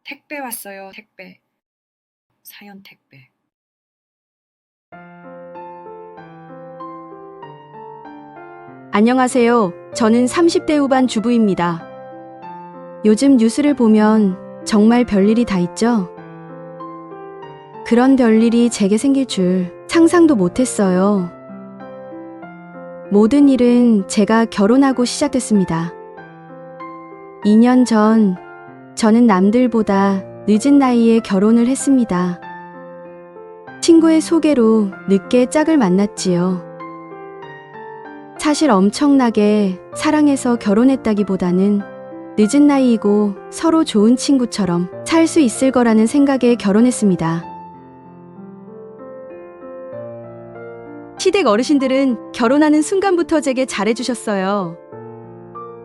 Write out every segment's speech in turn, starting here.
택배 왔어요, 택배. 사연 택배. 안녕하세요. 저는 30대 후반 주부입니다. 요즘 뉴스를 보면 정말 별일이 다 있죠? 그런 별일이 제게 생길 줄 상상도 못했어요. 모든 일은 제가 결혼하고 시작됐습니다. 2년 전, 저는 남들보다 늦은 나이에 결혼을 했습니다. 친구의 소개로 늦게 짝을 만났지요. 사실 엄청나게 사랑해서 결혼했다기보다는 늦은 나이이고 서로 좋은 친구처럼 살 수 있을 거라는 생각에 결혼했습니다. 시댁 어르신들은 결혼하는 순간부터 제게 잘해주셨어요.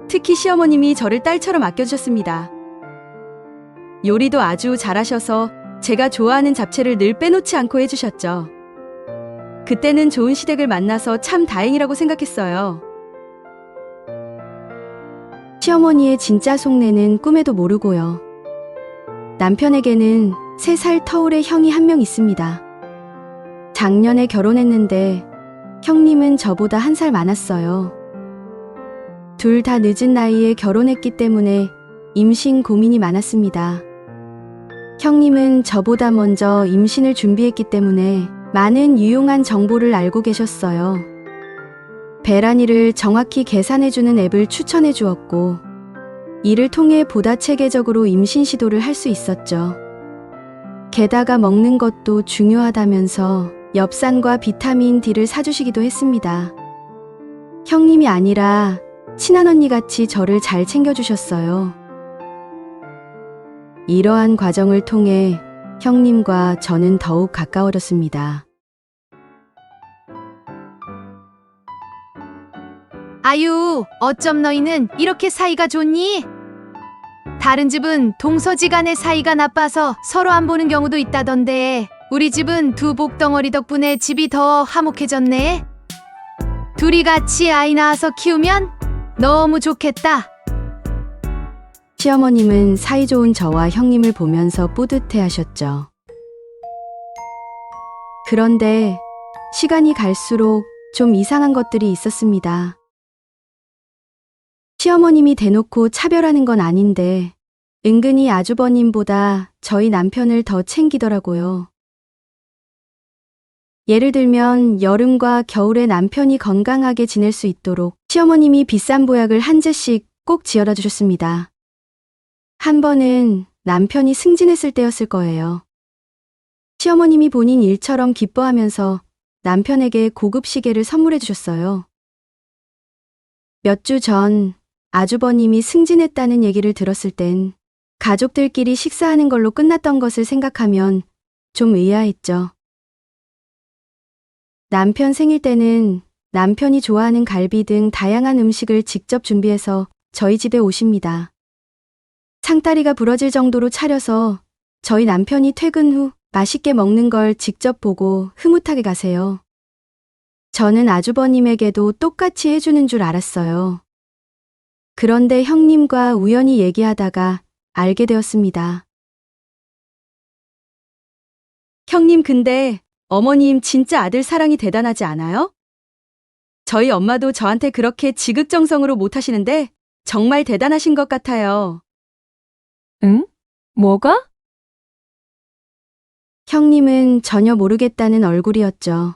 특히 시어머님이 저를 딸처럼 아껴주셨습니다. 요리도 아주 잘하셔서 제가 좋아하는 잡채를 늘 빼놓지 않고 해주셨죠. 그때는 좋은 시댁을 만나서 참 다행이라고 생각했어요. 시어머니의 진짜 속내는 꿈에도 모르고요. 남편에게는 3살 터울의 형이 한 명 있습니다. 작년에 결혼했는데 형님은 저보다 1살 많았어요. 둘 다 늦은 나이에 결혼했기 때문에 임신 고민이 많았습니다. 형님은 저보다 먼저 임신을 준비했기 때문에 많은 유용한 정보를 알고 계셨어요. 배란위를 정확히 계산해주는 앱을 추천해 주었고, 이를 통해 보다 체계적으로 임신 시도를 할 수 있었죠. 게다가 먹는 것도 중요하다면서 엽산과 비타민 D를 사주시기도 했습니다. 형님이 아니라 친한언니같이 저를 잘 챙겨주셨어요. 이러한 과정을 통해 형님과 저는 더욱 가까워졌습니다. 아유, 어쩜 너희는 이렇게 사이가 좋니? 다른 집은 동서지간의 사이가 나빠서 서로 안 보는 경우도 있다던데 우리 집은 두 복덩어리 덕분에 집이 더 화목해졌네. 둘이 같이 아이 낳아서 키우면 너무 좋겠다. 시어머님은 사이좋은 저와 형님을 보면서 뿌듯해 하셨죠. 그런데 시간이 갈수록 좀 이상한 것들이 있었습니다. 시어머님이 대놓고 차별하는 건 아닌데 은근히 아주버님보다 저희 남편을 더 챙기더라고요. 예를 들면 여름과 겨울에 남편이 건강하게 지낼 수 있도록 시어머님이 비싼 보약을 한 제씩 꼭 지어다 주셨습니다. 한 번은 남편이 승진했을 때였을 거예요. 시어머님이 본인 일처럼 기뻐하면서 남편에게 고급 시계를 선물해 주셨어요. 몇 주 전 아주버님이 승진했다는 얘기를 들었을 땐 가족들끼리 식사하는 걸로 끝났던 것을 생각하면 좀 의아했죠. 남편 생일 때는 남편이 좋아하는 갈비 등 다양한 음식을 직접 준비해서 저희 집에 오십니다. 상다리가 부러질 정도로 차려서 저희 남편이 퇴근 후 맛있게 먹는 걸 직접 보고 흐뭇하게 가세요. 저는 아주버님에게도 똑같이 해주는 줄 알았어요. 그런데 형님과 우연히 얘기하다가 알게 되었습니다. 형님, 근데 어머님 진짜 아들 사랑이 대단하지 않아요? 저희 엄마도 저한테 그렇게 지극정성으로 못하시는데 정말 대단하신 것 같아요. 응? 뭐가? 형님은 전혀 모르겠다는 얼굴이었죠.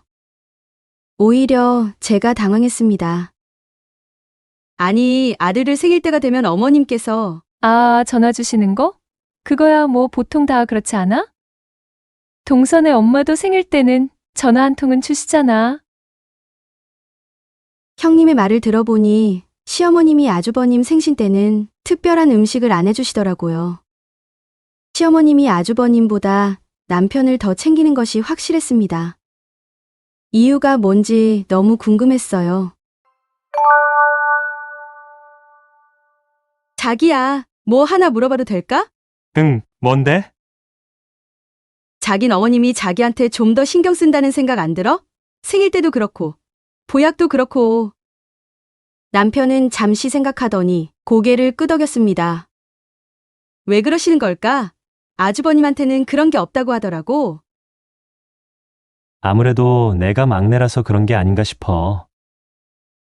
오히려 제가 당황했습니다. 아니, 아들을 생일 때가 되면 어머님께서 아, 전화 주시는 거? 그거야 뭐 보통 다 그렇지 않아? 동선의 엄마도 생일 때는 전화 한 통은 주시잖아. 형님의 말을 들어보니 시어머님이 아주버님 생신 때는 특별한 음식을 안 해주시더라고요. 시어머님이 아주버님보다 남편을 더 챙기는 것이 확실했습니다. 이유가 뭔지 너무 궁금했어요. 자기야, 뭐 하나 물어봐도 될까? 응, 뭔데? 자긴 어머님이 자기한테 좀 더 신경 쓴다는 생각 안 들어? 생일 때도 그렇고, 보약도 그렇고. 남편은 잠시 생각하더니 고개를 끄덕였습니다. 왜 그러시는 걸까? 아주버님한테는 그런 게 없다고 하더라고. 아무래도 내가 막내라서 그런 게 아닌가 싶어.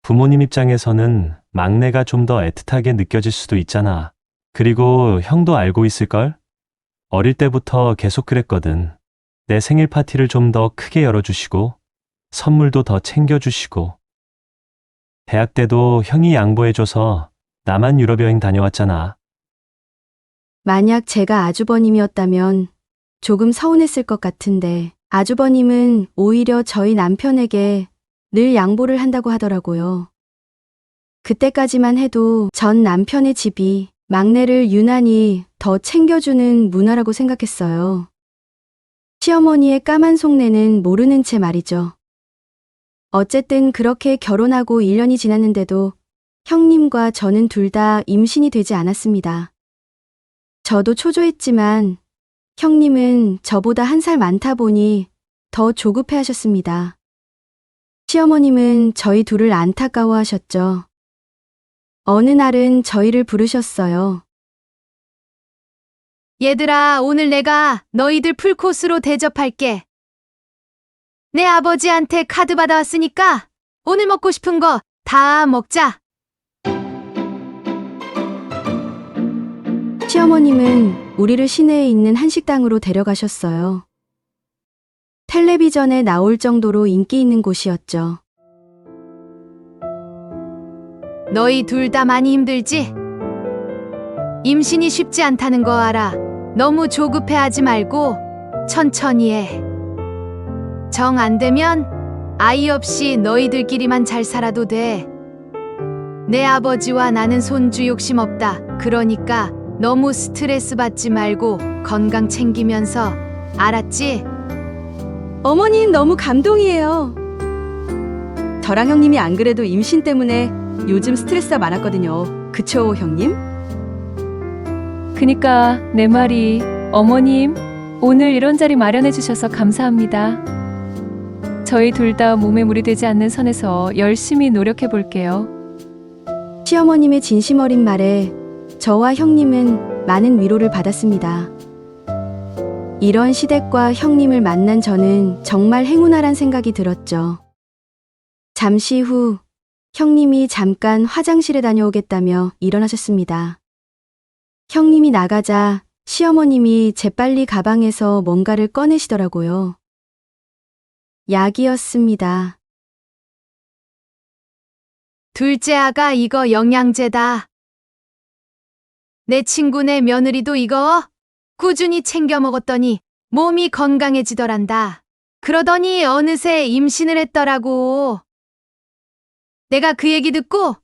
부모님 입장에서는 막내가 좀 더 애틋하게 느껴질 수도 있잖아. 그리고 형도 알고 있을걸? 어릴 때부터 계속 그랬거든. 내 생일 파티를 좀 더 크게 열어주시고, 선물도 더 챙겨주시고. 대학 때도 형이 양보해줘서 나만 유럽 여행 다녀왔잖아. 만약 제가 아주버님이었다면 조금 서운했을 것 같은데 아주버님은 오히려 저희 남편에게 늘 양보를 한다고 하더라고요. 그때까지만 해도 전 남편의 집이 막내를 유난히 더 챙겨주는 문화라고 생각했어요. 시어머니의 까만 속내는 모르는 채 말이죠. 어쨌든 그렇게 결혼하고 1년이 지났는데도 형님과 저는 둘 다 임신이 되지 않았습니다. 저도 초조했지만 형님은 저보다 1살 많다 보니 더 조급해 하셨습니다. 시어머님은 저희 둘을 안타까워 하셨죠. 어느 날은 저희를 부르셨어요. 얘들아, 오늘 내가 너희들 풀코스로 대접할게. 내 아버지한테 카드 받아왔으니까 오늘 먹고 싶은 거 다 먹자. 시어머님은 우리를 시내에 있는 한식당으로 데려가셨어요. 텔레비전에 나올 정도로 인기 있는 곳이었죠. 너희 둘 다 많이 힘들지? 임신이 쉽지 않다는 거 알아. 너무 조급해하지 말고 천천히 해. 정 안 되면 아이 없이 너희들끼리만 잘 살아도 돼. 내 아버지와 나는 손주 욕심 없다. 그러니까 너무 스트레스 받지 말고 건강 챙기면서, 알았지? 어머님 너무 감동이에요. 저랑 형님이 안 그래도 임신 때문에 요즘 스트레스가 많았거든요. 그쵸, 형님? 그니까 내 말이 어머님, 오늘 이런 자리 마련해 주셔서 감사합니다. 저희 둘 다 몸에 무리 되지 않는 선에서 열심히 노력해 볼게요. 시어머님의 진심 어린 말에 저와 형님은 많은 위로를 받았습니다. 이런 시댁과 형님을 만난 저는 정말 행운아란 생각이 들었죠. 잠시 후 형님이 잠깐 화장실에 다녀오겠다며 일어나셨습니다. 형님이 나가자 시어머님이 재빨리 가방에서 뭔가를 꺼내시더라고요. 약이었습니다. 둘째 아가, 이거 영양제다. 내 친구네 며느리도 이거 꾸준히 챙겨 먹었더니 몸이 건강해지더란다. 그러더니 어느새 임신을 했더라고. 내가 그 얘기 듣고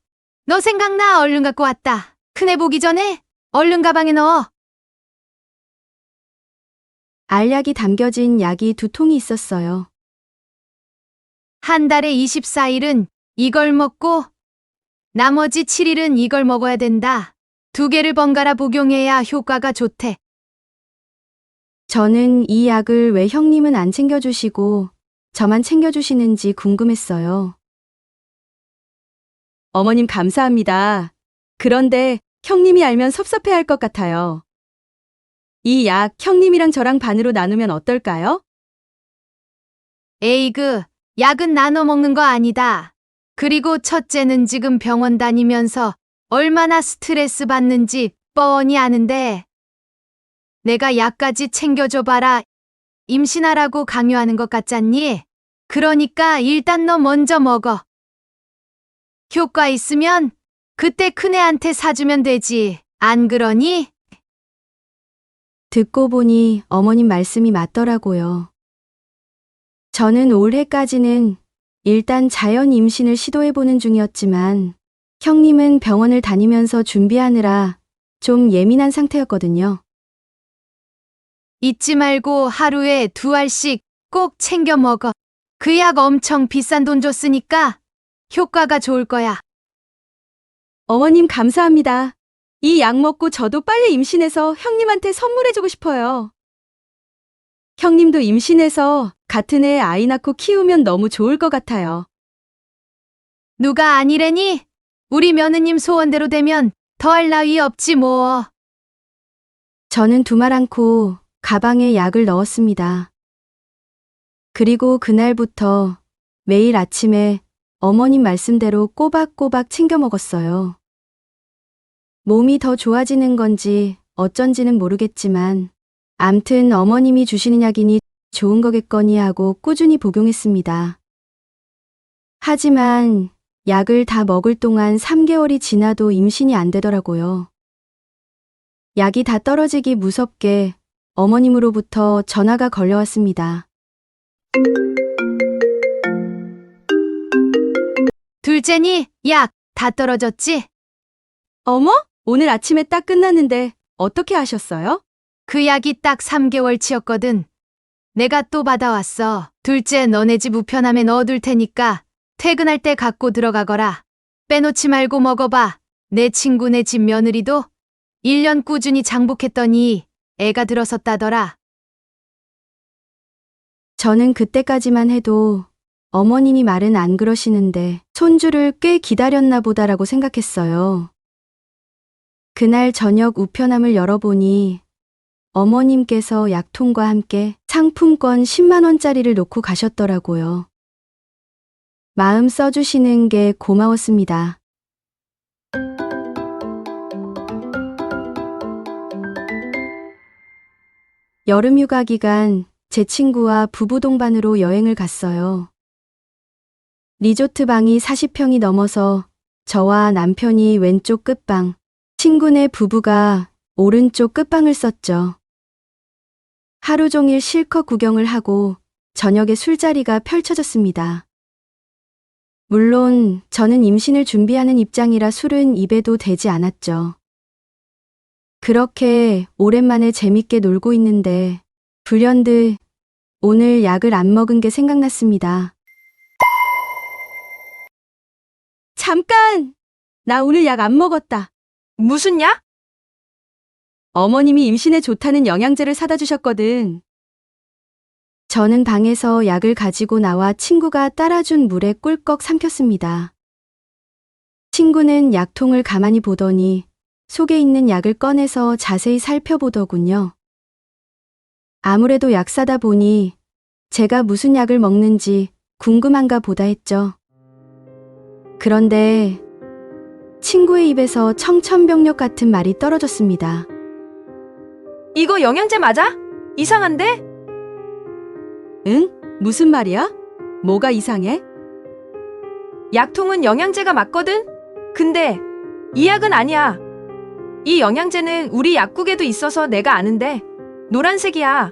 너 생각나 얼른 갖고 왔다. 큰애 보기 전에 얼른 가방에 넣어. 알약이 담겨진 약이 2통이 있었어요. 한 달에 24일은 이걸 먹고 나머지 7일은 이걸 먹어야 된다. 2개를 번갈아 복용해야 효과가 좋대. 저는 이 약을 왜 형님은 안 챙겨주시고 저만 챙겨주시는지 궁금했어요. 어머님 감사합니다. 그런데 형님이 알면 섭섭해할 것 같아요. 이 약 형님이랑 저랑 반으로 나누면 어떨까요? 에이그, 약은 나눠 먹는 거 아니다. 그리고 첫째는 지금 병원 다니면서 얼마나 스트레스 받는지 뻔히 아는데 내가 약까지 챙겨줘 봐라. 임신하라고 강요하는 것 같잖니? 그러니까 일단 너 먼저 먹어. 효과 있으면 그때 큰애한테 사주면 되지. 안 그러니? 듣고 보니 어머님 말씀이 맞더라고요. 저는 올해까지는 일단 자연 임신을 시도해보는 중이었지만 형님은 병원을 다니면서 준비하느라 좀 예민한 상태였거든요. 잊지 말고 하루에 2알씩 꼭 챙겨 먹어. 그 약 엄청 비싼 돈 줬으니까 효과가 좋을 거야. 어머님 감사합니다. 이 약 먹고 저도 빨리 임신해서 형님한테 선물해주고 싶어요. 형님도 임신해서 같은 애 아이 낳고 키우면 너무 좋을 것 같아요. 누가 아니래니? 우리 며느님 소원대로 되면 더할 나위 없지 뭐. 저는 두말 않고 가방에 약을 넣었습니다. 그리고 그날부터 매일 아침에 어머님 말씀대로 꼬박꼬박 챙겨 먹었어요. 몸이 더 좋아지는 건지 어쩐지는 모르겠지만 암튼 어머님이 주시는 약이니 좋은 거겠거니 하고 꾸준히 복용했습니다. 하지만 약을 다 먹을 동안 3개월이 지나도 임신이 안 되더라고요. 약이 다 떨어지기 무섭게 어머님으로부터 전화가 걸려왔습니다. 둘째니 약 다 떨어졌지? 어머? 오늘 아침에 딱 끝났는데 어떻게 하셨어요? 그 약이 딱 3개월치였거든. 내가 또 받아왔어. 둘째 너네 집 우편함에 넣어둘 테니까 퇴근할 때 갖고 들어가거라. 빼놓지 말고 먹어봐. 내 친구네 집 며느리도 1년 꾸준히 장복했더니 애가 들어섰다더라. 저는 그때까지만 해도 어머님이 말은 안 그러시는데 손주를 꽤 기다렸나 보다라고 생각했어요. 그날 저녁 우편함을 열어보니 어머님께서 약통과 함께 상품권 10만 원짜리를 놓고 가셨더라고요. 마음 써주시는 게 고마웠습니다. 여름휴가 기간 제 친구와 부부 동반으로 여행을 갔어요. 리조트 방이 40평이 넘어서 저와 남편이 왼쪽 끝방, 친구네 부부가 오른쪽 끝방을 썼죠. 하루 종일 실컷 구경을 하고 저녁에 술자리가 펼쳐졌습니다. 물론 저는 임신을 준비하는 입장이라 술은 입에도 대지 않았죠. 그렇게 오랜만에 재밌게 놀고 있는데 불현듯 오늘 약을 안 먹은 게 생각났습니다. 잠깐! 나 오늘 약 안 먹었다. 무슨 약? 어머님이 임신에 좋다는 영양제를 사다 주셨거든. 저는 방에서 약을 가지고 나와 친구가 따라준 물에 꿀꺽 삼켰습니다. 친구는 약통을 가만히 보더니 속에 있는 약을 꺼내서 자세히 살펴보더군요. 아무래도 약 사다 보니 제가 무슨 약을 먹는지 궁금한가 보다 했죠. 그런데 친구의 입에서 청천벽력 같은 말이 떨어졌습니다. 이거 영양제 맞아? 이상한데? 응? 무슨 말이야? 뭐가 이상해? 약통은 영양제가 맞거든? 근데 이 약은 아니야. 이 영양제는 우리 약국에도 있어서 내가 아는데 노란색이야.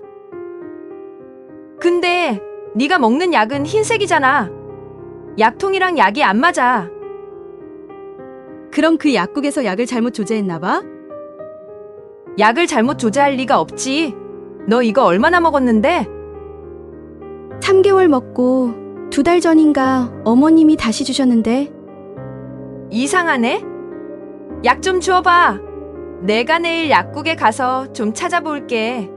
근데 네가 먹는 약은 흰색이잖아. 약통이랑 약이 안 맞아. 그럼 그 약국에서 약을 잘못 조제했나 봐? 약을 잘못 조제할 리가 없지. 너 이거 얼마나 먹었는데? 3개월 먹고 2달 전인가 어머님이 다시 주셨는데 이상하네? 약 좀 주워봐. 내가 내일 약국에 가서 좀 찾아볼게.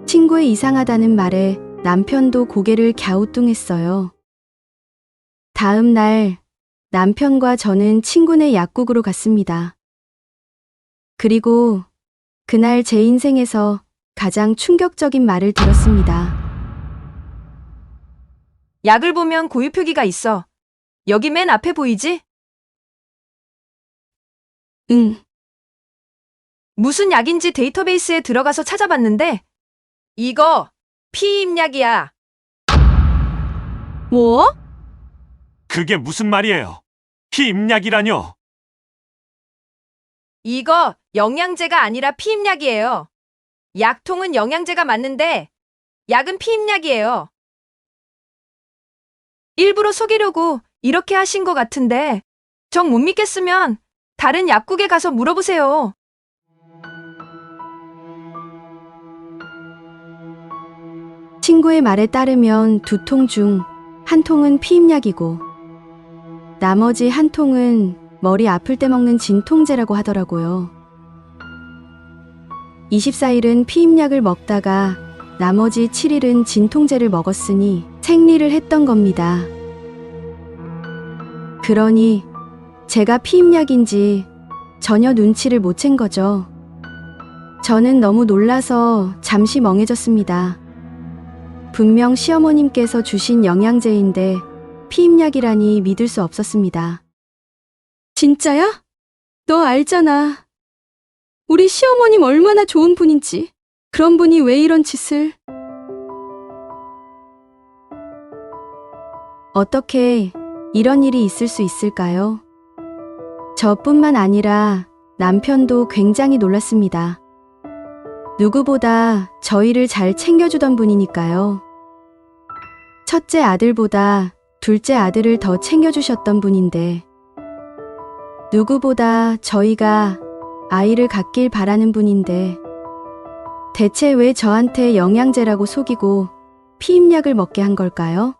친구의 이상하다는 말에 남편도 고개를 갸우뚱했어요. 다음 날 남편과 저는 친구네 약국으로 갔습니다. 그리고 그날 제 인생에서 가장 충격적인 말을 들었습니다. 약을 보면 고유 표기가 있어. 여기 맨 앞에 보이지? 응, 무슨 약인지 데이터베이스에 들어가서 찾아봤는데 이거 피임약이야. 뭐? 그게 무슨 말이에요? 피임약이라뇨? 이거 영양제가 아니라 피임약이에요. 약통은 영양제가 맞는데 약은 피임약이에요. 일부러 속이려고 이렇게 하신 것 같은데 정 못 믿겠으면 다른 약국에 가서 물어보세요. 친구의 말에 따르면 2통 중 1통은 피임약이고 나머지 1통은 머리 아플 때 먹는 진통제라고 하더라고요. 24일은 피임약을 먹다가 나머지 7일은 진통제를 먹었으니 생리를 했던 겁니다. 그러니 제가 피임약인지 전혀 눈치를 못 챈 거죠. 저는 너무 놀라서 잠시 멍해졌습니다. 분명 시어머님께서 주신 영양제인데 피임약이라니 믿을 수 없었습니다. 진짜야? 너 알잖아. 우리 시어머님 얼마나 좋은 분인지. 그런 분이 왜 이런 짓을. 어떻게 이런 일이 있을 수 있을까요? 저뿐만 아니라 남편도 굉장히 놀랐습니다. 누구보다 저희를 잘 챙겨주던 분이니까요. 첫째 아들보다 둘째 아들을 더 챙겨주셨던 분인데, 누구보다 저희가 아이를 갖길 바라는 분인데, 대체 왜 저한테 영양제라고 속이고 피임약을 먹게 한 걸까요?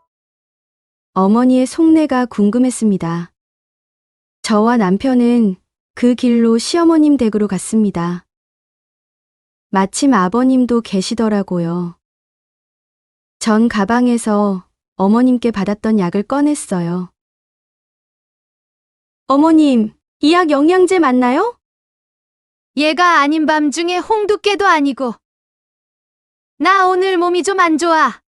어머니의 속내가 궁금했습니다. 저와 남편은 그 길로 시어머님 댁으로 갔습니다. 마침 아버님도 계시더라고요. 전 가방에서 어머님께 받았던 약을 꺼냈어요. 어머님, 이 약 영양제 맞나요? 얘가 아닌 밤중에 홍두깨도 아니고. 나 오늘 몸이 좀 안 좋아.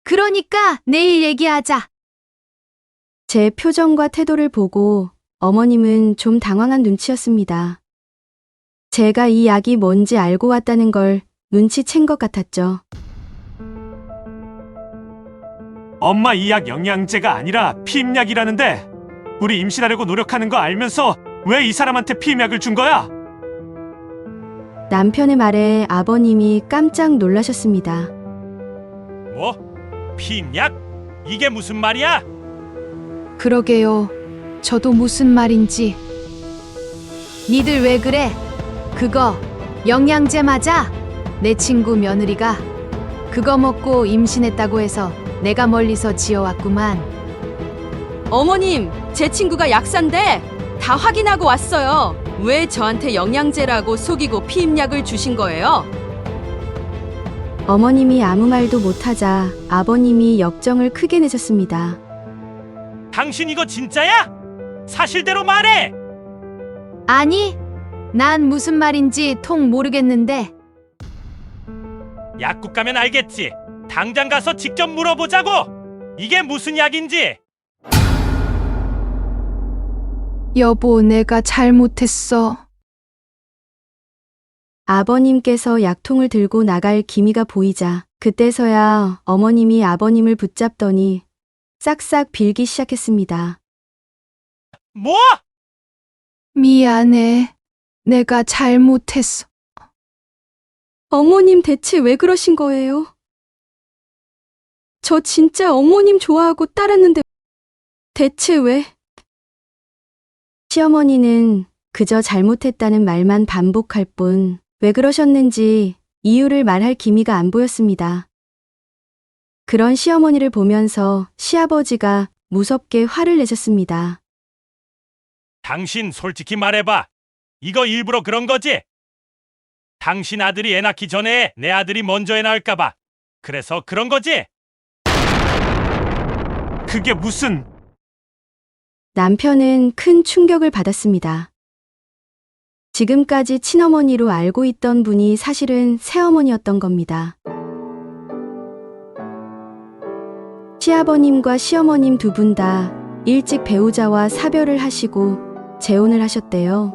그러니까 내일 얘기하자. 제 표정과 태도를 보고 어머님은 좀 당황한 눈치였습니다. 제가 이 약이 뭔지 알고 왔다는 걸 눈치챈 것 같았죠. 엄마 이 약 영양제가 아니라 피임약이라는데 우리 임신하려고 노력하는 거 알면서 왜 이 사람한테 피임약을 준 거야? 남편의 말에 아버님이 깜짝 놀라셨습니다. 뭐? 피임약? 이게 무슨 말이야? 그러게요. 저도 무슨 말인지. 니들 왜 그래? 그거 영양제 맞아? 내 친구 며느리가 그거 먹고 임신했다고 해서 내가 멀리서 지어왔구만. 어머님, 제 친구가 약사인데 다 확인하고 왔어요. 왜 저한테 영양제라고 속이고 피임약을 주신 거예요? 어머님이 아무 말도 못하자 아버님이 역정을 크게 내셨습니다. 당신 이거 진짜야? 사실대로 말해! 아니, 난 무슨 말인지 통 모르겠는데. 약국 가면 알겠지. 당장 가서 직접 물어보자고! 이게 무슨 약인지! 여보, 내가 잘못했어. 아버님께서 약통을 들고 나갈 기미가 보이자 그때서야 어머님이 아버님을 붙잡더니 싹싹 빌기 시작했습니다. 뭐? 미안해. 내가 잘못했어. 어머님 대체 왜 그러신 거예요? 저 진짜 어머님 좋아하고 따랐는데 대체 왜? 시어머니는 그저 잘못했다는 말만 반복할 뿐 왜 그러셨는지 이유를 말할 기미가 안 보였습니다. 그런 시어머니를 보면서 시아버지가 무섭게 화를 내셨습니다. 당신 솔직히 말해봐. 이거 일부러 그런 거지? 당신 아들이 애 낳기 전에 내 아들이 먼저 애 낳을까봐. 그래서 그런 거지? 그게 무슨... 남편은 큰 충격을 받았습니다. 지금까지 친어머니로 알고 있던 분이 사실은 새어머니였던 겁니다. 시아버님과 시어머님 두 분 다 일찍 배우자와 사별을 하시고 재혼을 하셨대요.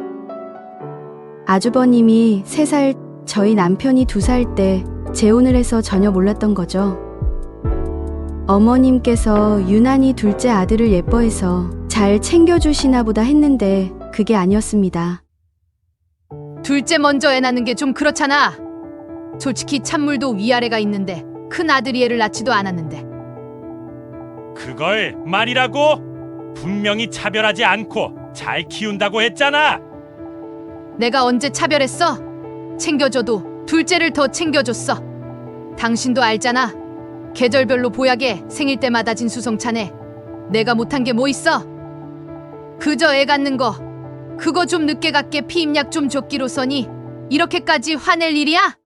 아주버님이 3살, 저희 남편이 2살 때 재혼을 해서 전혀 몰랐던 거죠. 어머님께서 유난히 둘째 아들을 예뻐해서 잘 챙겨주시나 보다 했는데 그게 아니었습니다. 둘째 먼저 애 낳는 게 좀 그렇잖아. 솔직히 찬물도 위아래가 있는데 큰 아들이 애를 낳지도 않았는데. 그걸 말이라고? 분명히 차별하지 않고 잘 키운다고 했잖아. 내가 언제 차별했어? 챙겨줘도 둘째를 더 챙겨줬어. 당신도 알잖아. 계절별로 보약에 생일 때마다 진수성찬에 내가 못한 게 뭐 있어? 그저 애 갖는 거 그거 좀 늦게 갖게 피임약 좀 줬기로서니 이렇게까지 화낼 일이야?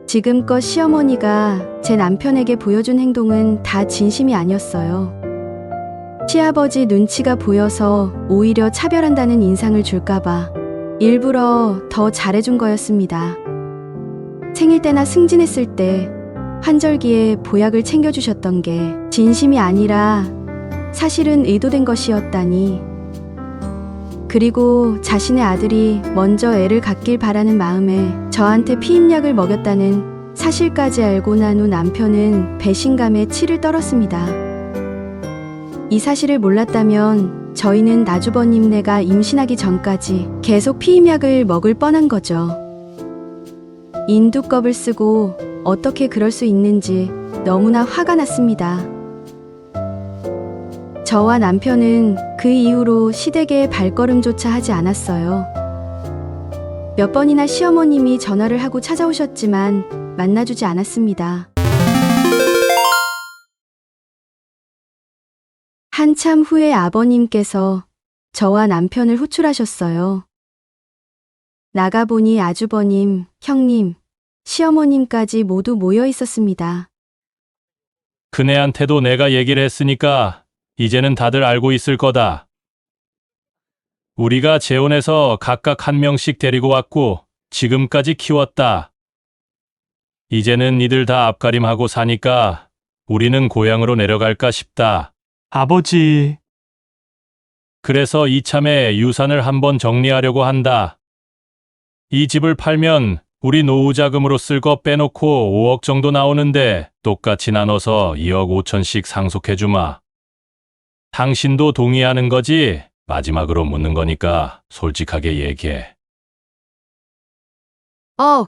지금껏 시어머니가 제 남편에게 보여준 행동은 다 진심이 아니었어요. 시아버지 눈치가 보여서 오히려 차별한다는 인상을 줄까봐 일부러 더 잘해준 거였습니다. 생일 때나 승진했을 때 환절기에 보약을 챙겨주셨던 게 진심이 아니라 사실은 의도된 것이었다니. 그리고 자신의 아들이 먼저 애를 갖길 바라는 마음에 저한테 피임약을 먹였다는 사실까지 알고 난 후 남편은 배신감에 치를 떨었습니다. 이 사실을 몰랐다면 저희는 나주버님네가 임신하기 전까지 계속 피임약을 먹을 뻔한 거죠. 인두껍을 쓰고 어떻게 그럴 수 있는지 너무나 화가 났습니다. 저와 남편은 그 이후로 시댁에 발걸음조차 하지 않았어요. 몇 번이나 시어머님이 전화를 하고 찾아오셨지만 만나주지 않았습니다. 한참 후에 아버님께서 저와 남편을 호출하셨어요. 나가보니 아주버님, 형님, 시어머님까지 모두 모여 있었습니다. 그네한테도 내가 얘기를 했으니까 이제는 다들 알고 있을 거다. 우리가 재혼해서 각각 한 명씩 데리고 왔고 지금까지 키웠다. 이제는 니들 다 앞가림하고 사니까 우리는 고향으로 내려갈까 싶다. 아버지, 그래서 이참에 유산을 한번 정리하려고 한다. 이 집을 팔면 우리 노후 자금으로 쓸 거 빼놓고 5억 정도 나오는데 똑같이 나눠서 2억 5천씩 상속해주마. 당신도 동의하는 거지? 마지막으로 묻는 거니까 솔직하게 얘기해.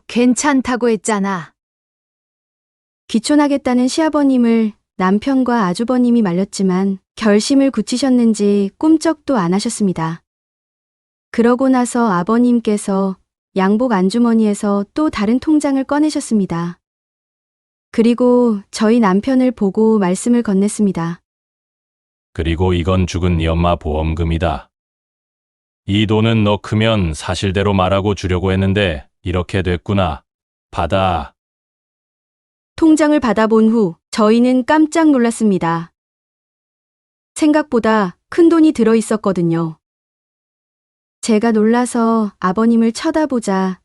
괜찮다고 했잖아. 귀촌하겠다는 시아버님을 남편과 아주버님이 말렸지만 결심을 굳히셨는지 꿈쩍도 안 하셨습니다. 그러고 나서 아버님께서 양복 안주머니에서 또 다른 통장을 꺼내셨습니다. 그리고 저희 남편을 보고 말씀을 건넸습니다. 그리고 이건 죽은 네 엄마 보험금이다. 이 돈은 너 크면 사실대로 말하고 주려고 했는데 이렇게 됐구나. 받아. 통장을 받아본 후 저희는 깜짝 놀랐습니다. 생각보다 큰 돈이 들어 있었거든요. 제가 놀라서 아버님을 쳐다보자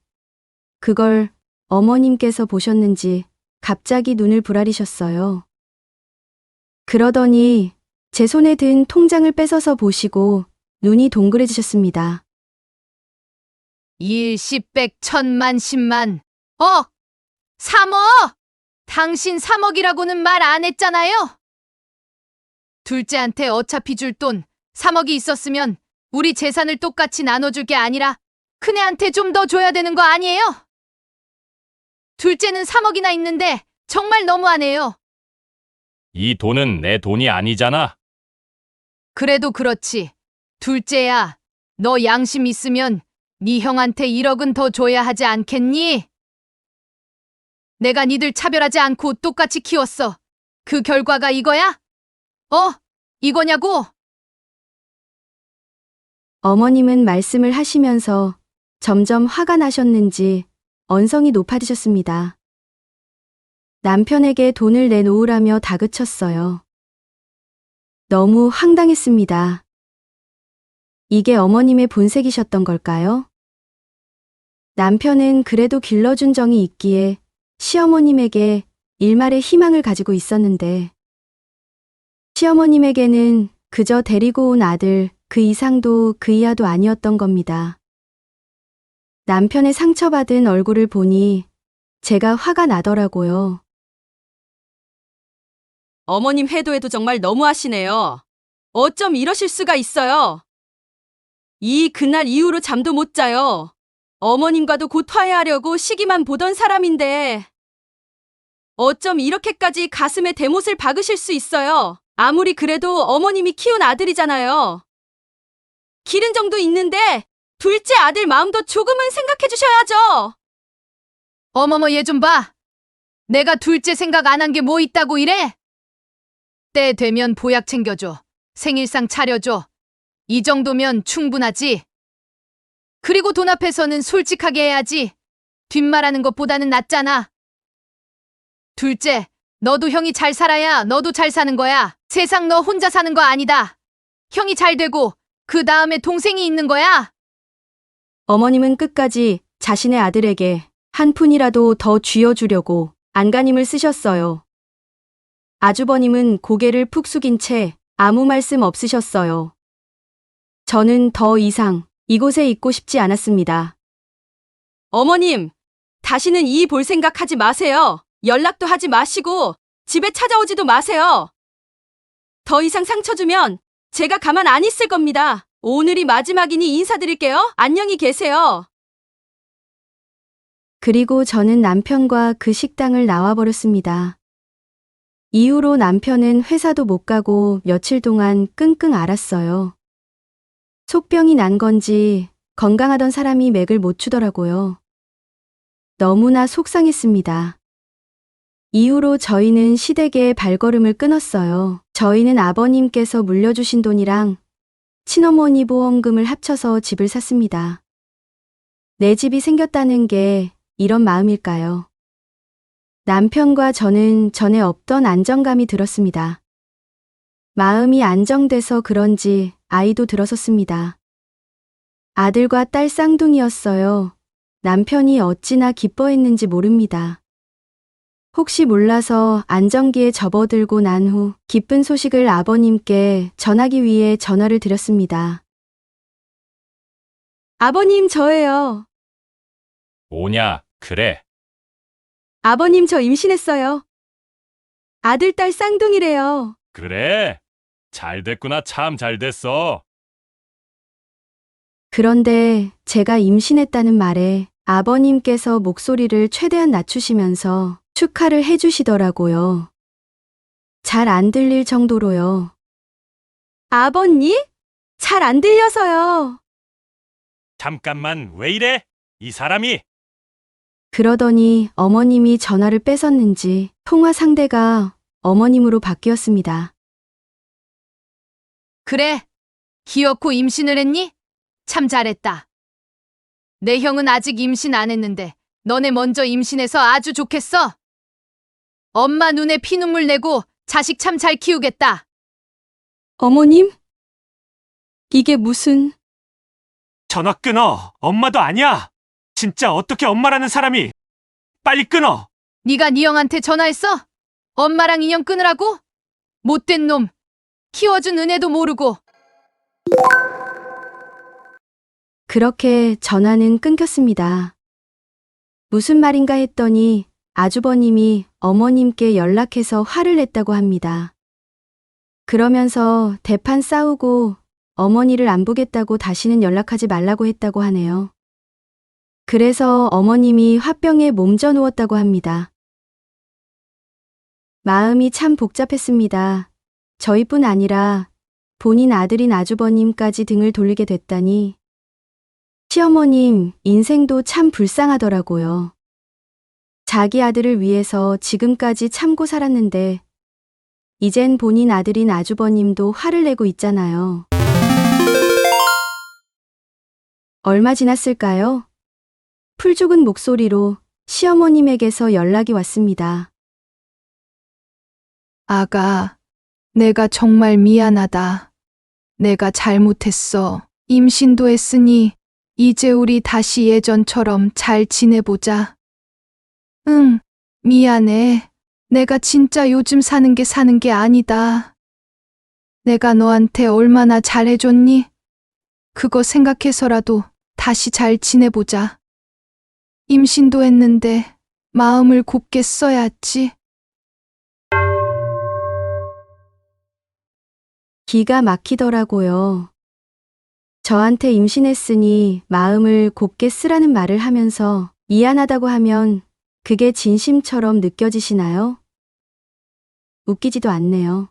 그걸 어머님께서 보셨는지 갑자기 눈을 부라리셨어요. 그러더니 제 손에 든 통장을 뺏어서 보시고 눈이 동그래지셨습니다. 일십백 천만 십만. 3억! 당신 3억이라고는 말 안 했잖아요. 둘째한테 어차피 줄 돈 3억이 있었으면 우리 재산을 똑같이 나눠줄 게 아니라 큰애한테 좀 더 줘야 되는 거 아니에요? 둘째는 3억이나 있는데 정말 너무하네요. 이 돈은 내 돈이 아니잖아. 그래도 그렇지. 둘째야, 너 양심 있으면 네 형한테 1억은 더 줘야 하지 않겠니? 내가 니들 차별하지 않고 똑같이 키웠어. 그 결과가 이거야? 이거냐고? 어머님은 말씀을 하시면서 점점 화가 나셨는지 언성이 높아지셨습니다. 남편에게 돈을 내놓으라며 다그쳤어요. 너무 황당했습니다. 이게 어머님의 본색이셨던 걸까요? 남편은 그래도 길러준 정이 있기에 시어머님에게 일말의 희망을 가지고 있었는데 시어머님에게는 그저 데리고 온 아들 그 이상도 그 이하도 아니었던 겁니다. 남편의 상처받은 얼굴을 보니 제가 화가 나더라고요. 어머님 해도 해도 정말 너무하시네요. 어쩜 이러실 수가 있어요. 그날 이후로 잠도 못 자요. 어머님과도 곧 화해하려고 시기만 보던 사람인데 어쩜 이렇게까지 가슴에 대못을 박으실 수 있어요. 아무리 그래도 어머님이 키운 아들이잖아요. 기른 정도 있는데 둘째 아들 마음도 조금은 생각해 주셔야죠. 어머머 얘 좀 봐. 내가 둘째 생각 안 한 게 뭐 있다고 이래? 때 되면 보약 챙겨줘. 생일상 차려줘. 이 정도면 충분하지. 그리고 돈 앞에서는 솔직하게 해야지. 뒷말하는 것보다는 낫잖아. 둘째, 너도 형이 잘 살아야 너도 잘 사는 거야. 세상 너 혼자 사는 거 아니다. 형이 잘 되고 그 다음에 동생이 있는 거야? 어머님은 끝까지 자신의 아들에게 한 푼이라도 더 쥐어주려고 안간힘을 쓰셨어요. 아주버님은 고개를 푹 숙인 채 아무 말씀 없으셨어요. 저는 더 이상 이곳에 있고 싶지 않았습니다. 어머님, 다시는 이 볼 생각하지 마세요. 연락도 하지 마시고 집에 찾아오지도 마세요. 더 이상 상처 주면 제가 가만 안 있을 겁니다. 오늘이 마지막이니 인사드릴게요. 안녕히 계세요. 그리고 저는 남편과 그 식당을 나와버렸습니다. 이후로 남편은 회사도 못 가고 며칠 동안 끙끙 앓았어요. 속병이 난 건지 건강하던 사람이 맥을 못 추더라고요. 너무나 속상했습니다. 이후로 저희는 시댁에 발걸음을 끊었어요. 저희는 아버님께서 물려주신 돈이랑 친어머니 보험금을 합쳐서 집을 샀습니다. 내 집이 생겼다는 게 이런 마음일까요? 남편과 저는 전에 없던 안정감이 들었습니다. 마음이 안정돼서 그런지 아이도 들어섰습니다. 아들과 딸 쌍둥이였어요. 남편이 어찌나 기뻐했는지 모릅니다. 혹시 몰라서 안정기에 접어들고 난 후 기쁜 소식을 아버님께 전하기 위해 전화를 드렸습니다. 아버님, 저예요. 뭐냐, 그래. 아버님, 저 임신했어요. 아들, 딸 쌍둥이래요. 그래. 잘 됐구나. 참 잘 됐어. 그런데 제가 임신했다는 말에 아버님께서 목소리를 최대한 낮추시면서 축하를 해주시더라고요. 잘 안 들릴 정도로요. 아버님? 잘 안 들려서요. 잠깐만, 왜 이래? 이 사람이. 그러더니 어머님이 전화를 뺏었는지 통화 상대가 어머님으로 바뀌었습니다. 그래. 기어코 임신을 했니? 참 잘했다. 내 형은 아직 임신 안 했는데 너네 먼저 임신해서 아주 좋겠어. 엄마 눈에 피눈물 내고 자식 참 잘 키우겠다. 어머님? 이게 무슨... 전화 끊어. 엄마도 아니야. 진짜 어떻게 엄마라는 사람이. 빨리 끊어. 네가 네 형한테 전화했어? 엄마랑 인연 끊으라고? 못된 놈. 키워준 은혜도 모르고. 그렇게 전화는 끊겼습니다. 무슨 말인가 했더니 아주버님이 어머님께 연락해서 화를 냈다고 합니다. 그러면서 대판 싸우고 어머니를 안 보겠다고 다시는 연락하지 말라고 했다고 하네요. 그래서 어머님이 화병에 몸져 누웠다고 합니다. 마음이 참 복잡했습니다. 저희뿐 아니라 본인 아들인 아주버님까지 등을 돌리게 됐다니 시어머님 인생도 참 불쌍하더라고요. 자기 아들을 위해서 지금까지 참고 살았는데 이젠 본인 아들인 아주버님도 화를 내고 있잖아요. 얼마 지났을까요? 풀 죽은 목소리로 시어머님에게서 연락이 왔습니다. 아가, 내가 정말 미안하다. 내가 잘못했어. 임신도 했으니 이제 우리 다시 예전처럼 잘 지내보자. 응, 미안해. 내가 진짜 요즘 사는 게 아니다. 내가 너한테 얼마나 잘해줬니? 그거 생각해서라도 다시 잘 지내보자. 임신도 했는데 마음을 곱게 써야지. 기가 막히더라고요. 저한테 임신했으니 마음을 곱게 쓰라는 말을 하면서 미안하다고 하면 그게 진심처럼 느껴지시나요? 웃기지도 않네요.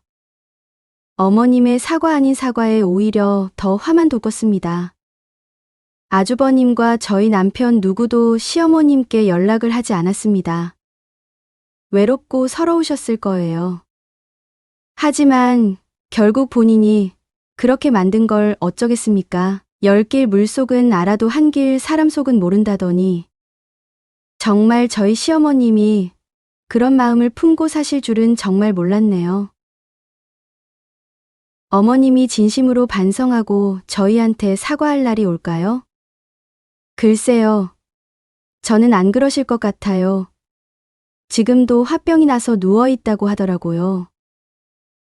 어머님의 사과 아닌 사과에 오히려 더 화만 돋궜습니다. 아주버님과 저희 남편 누구도 시어머님께 연락을 하지 않았습니다. 외롭고 서러우셨을 거예요. 하지만 결국 본인이 그렇게 만든 걸 어쩌겠습니까? 10길 물속은 알아도 한 길 사람 속은 모른다더니 정말 저희 시어머님이 그런 마음을 품고 사실 줄은 정말 몰랐네요. 어머님이 진심으로 반성하고 저희한테 사과할 날이 올까요? 글쎄요. 저는 안 그러실 것 같아요. 지금도 화병이 나서 누워 있다고 하더라고요.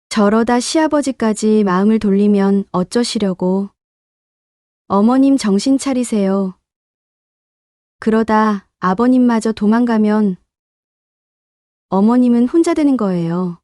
저러다 시아버지까지 마음을 돌리면 어쩌시려고. 어머님 정신 차리세요. 그러다 아버님마저 도망가면 어머님은 혼자 되는 거예요.